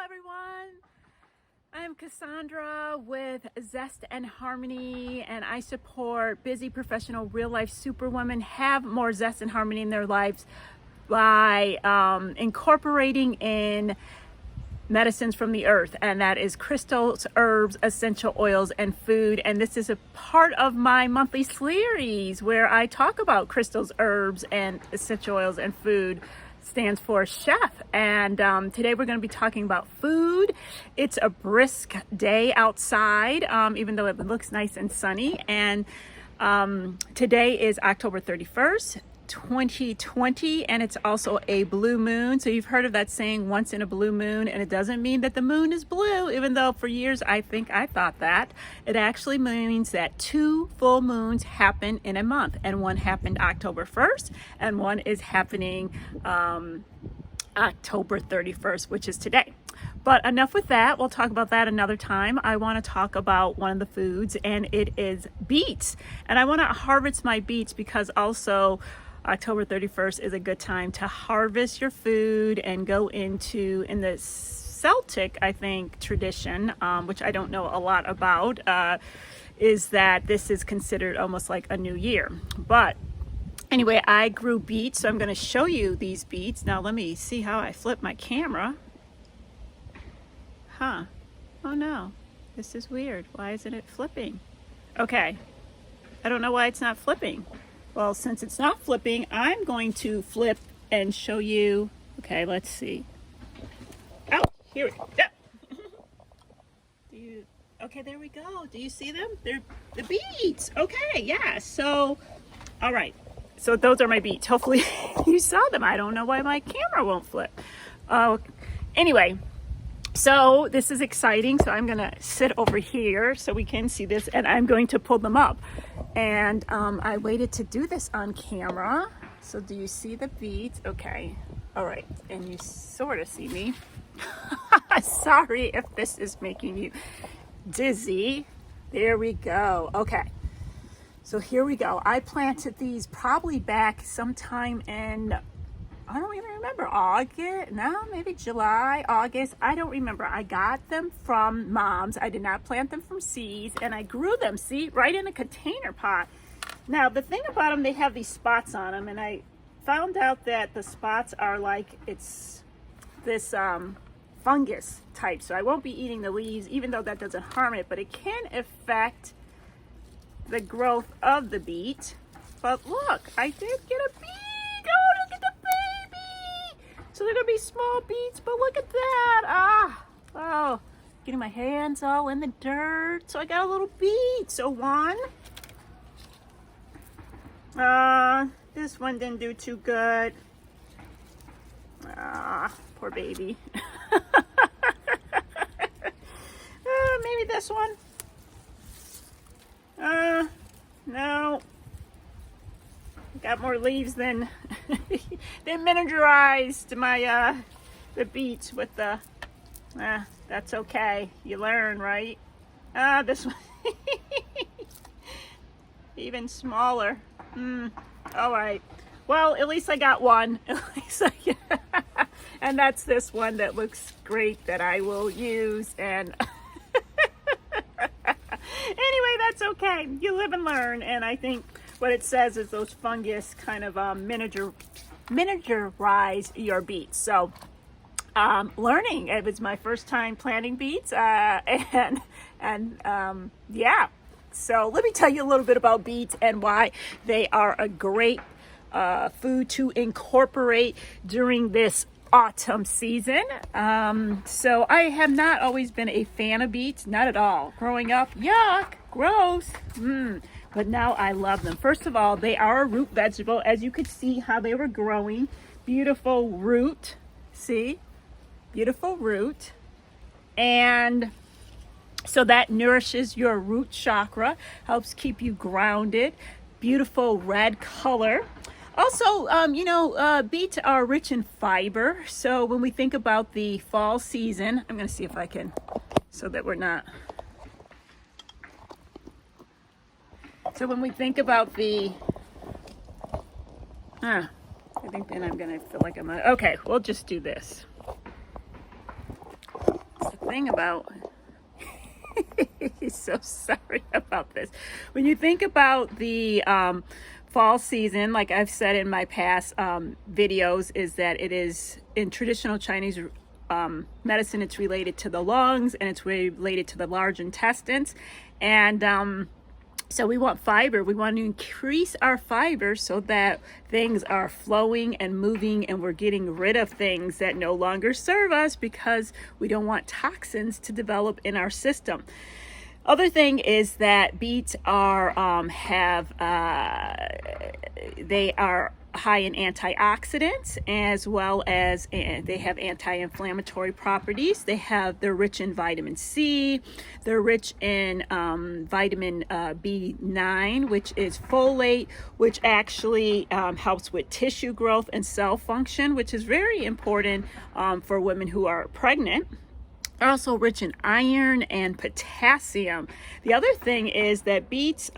everyone. I'm Cassandra with Zest and Harmony, and I support busy professional real-life superwomen have more zest and harmony in their lives by incorporating in medicines from the earth, and that is crystals, herbs, essential oils, and food. And this is a part of my monthly series where I talk about crystals, herbs, and essential oils and food. Stands for chef. And today we're going to be talking about food. It's a brisk day outside, even though it looks nice and sunny. And today is October 31st. 2020, and it's also a blue moon. So you've heard of that saying, once in a blue moon, and it doesn't mean that the moon is blue, even though for years I thought that. It actually means that 2 full moons happen in a month, and one happened October 1st and one is happening October 31st, which is today. But enough with that. We'll talk about that another time. I want to talk about one of the foods, and it is beets. And I want to harvest my beets because also October 31st is a good time to harvest your food and go into, in the Celtic, I think, tradition, which I don't know a lot about, is that this is considered almost like a new year. But anyway, I grew beets, so I'm going to show you these beets. Now let me see how I flip my camera. Oh no, this is weird. Why isn't it flipping? Okay, I don't know why it's not flipping. Well, since it's not flipping, I'm going to flip and show you. Okay, let's see. Oh, here we go. Okay, there we go. Do you see them? They're the beets. Okay, yeah. So, all right. So those are my beets. Hopefully you saw them. I don't know why my camera won't flip. Anyway. So this is exciting. So I'm going to sit over here so we can see this, and I'm going to pull them up. And I waited to do this on camera. So do you see the beets? Okay. All right. And you sort of see me. Sorry if this is making you dizzy. There we go. Okay. So here we go. I planted these probably back sometime in, I don't even remember, August, no, maybe July, August, I don't remember. I got them from moms. I did not plant them from seeds, and I grew them, see, right in a container pot. Now, the thing about them, they have these spots on them, and I found out that the spots are like, it's this fungus type, so I won't be eating the leaves, even though that doesn't harm it, but it can affect the growth of the beet. But look, I did get a beet. Oh, look at the baby. So they're gonna be small beets, but look at that. Oh, getting my hands all in the dirt. So I got a little beet. So one. This one didn't do too good. Poor baby. Maybe this one. No. Got more leaves than they miniaturized my the beets with the that's okay, you learn, right? This one even smaller. All right, well, at least I got one. At least and that's this one that looks great that I will use. And anyway, that's okay, you live and learn. And I think what it says is those fungus kind of miniaturize your beets. So learning. It was my first time planting beets, and yeah. So let me tell you a little bit about beets and why they are a great food to incorporate during this autumn season. So I have not always been a fan of beets, not at all. Growing up, yuck, gross. But now I love them. First of all, they are a root vegetable. As you could see how they were growing. Beautiful root. See? Beautiful root. And so that nourishes your root chakra. Helps keep you grounded. Beautiful red color. Also, beets are rich in fiber. So when we think about the fall season, I'm going to see if I can, so that we're not... So when we think about the, I think then I'm going to feel like okay, we'll just do this. thing about, so sorry about this. When you think about the fall season, like I've said in my past videos, is that it is in traditional Chinese medicine, it's related to the lungs and it's related to the large intestines. And so we want fiber. We want to increase our fiber so that things are flowing and moving and we're getting rid of things that no longer serve us because we don't want toxins to develop in our system. Other thing is that beets are they are high in antioxidants, as well as they have anti-inflammatory properties. They're rich in vitamin C. They're rich in vitamin B9, which is folate, which actually helps with tissue growth and cell function, which is very important for women who are pregnant. They're also rich in iron and potassium. The other thing is that beets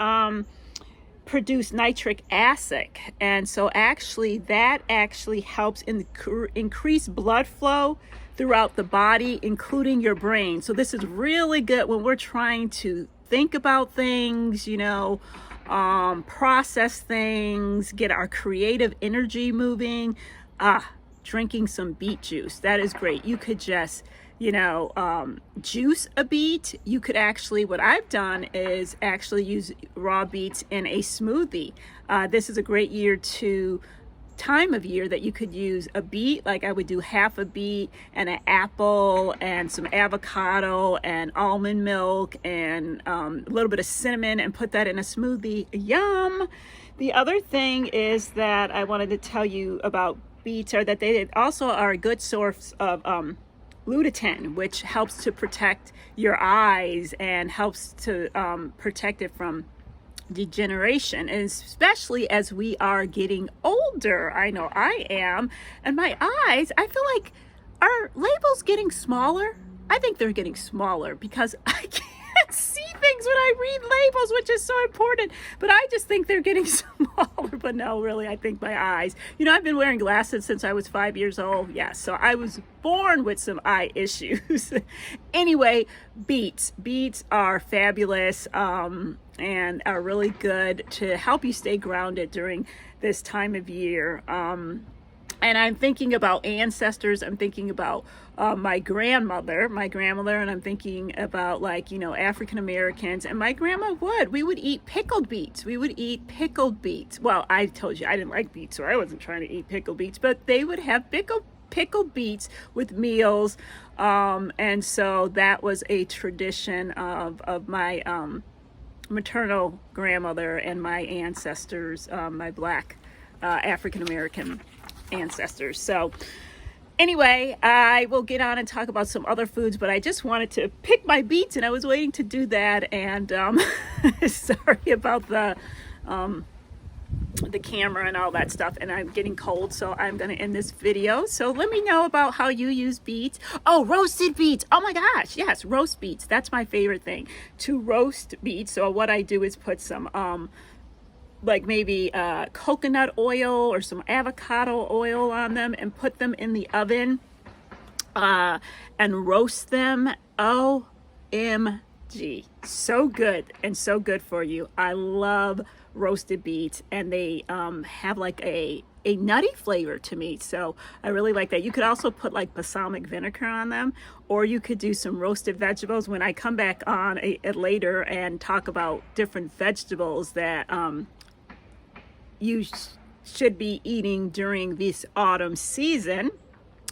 produce nitric acid, and so that actually helps increase blood flow throughout the body, including your brain. So this is really good when we're trying to think about things, process things, get our creative energy moving. Drinking some beet juice, that is great. You could just juice a beet. You could actually, what I've done is actually use raw beets in a smoothie. This is a great time of year that you could use a beet. Like I would do half a beet and an apple and some avocado and almond milk and a little bit of cinnamon and put that in a smoothie. Yum! The other thing is that I wanted to tell you about beets are that they also are a good source of lutein, which helps to protect your eyes and helps to protect it from degeneration, and especially as we are getting older. I know I am, and my eyes, I feel like, are labels getting smaller? I think they're getting smaller because I can't see things when I read labels, which is so important, but I just think they're getting smaller. But no, really, I think my eyes, I've been wearing glasses since I was 5 years old. Yeah, so I was born with some eye issues. Anyway, beets are fabulous and are really good to help you stay grounded during this time of year. And I'm thinking about ancestors. I'm thinking about my grandmother, and I'm thinking about African Americans. And my grandma we would eat pickled beets. Well, I told you I didn't like beets, so I wasn't trying to eat pickled beets, but they would have pickled beets with meals. And so that was a tradition of my maternal grandmother and my ancestors, my Black African American ancestors. So anyway, I will get on and talk about some other foods, but I just wanted to pick my beets, and I was waiting to do that. And sorry about the camera and all that stuff, and I'm getting cold, so I'm going to end this video. So let me know about how you use beets. Oh, roasted beets. Oh my gosh, yes, roast beets. That's my favorite thing, to roast beets. So what I do is put some maybe coconut oil or some avocado oil on them and put them in the oven and roast them. OMG, so good and so good for you. I love roasted beets, and they have like a nutty flavor to me, so I really like that. You could also put like balsamic vinegar on them, or you could do some roasted vegetables. When I come back on later and talk about different vegetables that you should be eating during this autumn season,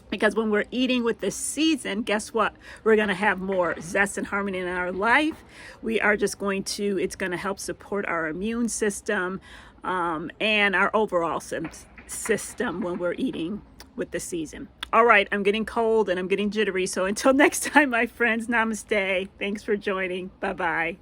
because when we're eating with this season, guess what? We're going to have more zest and harmony in our life. We are just going to, it's going to help support our immune system and our overall system when we're eating with the season. All right, I'm getting cold and I'm getting jittery. So until next time, my friends, namaste. Thanks for joining. Bye-bye.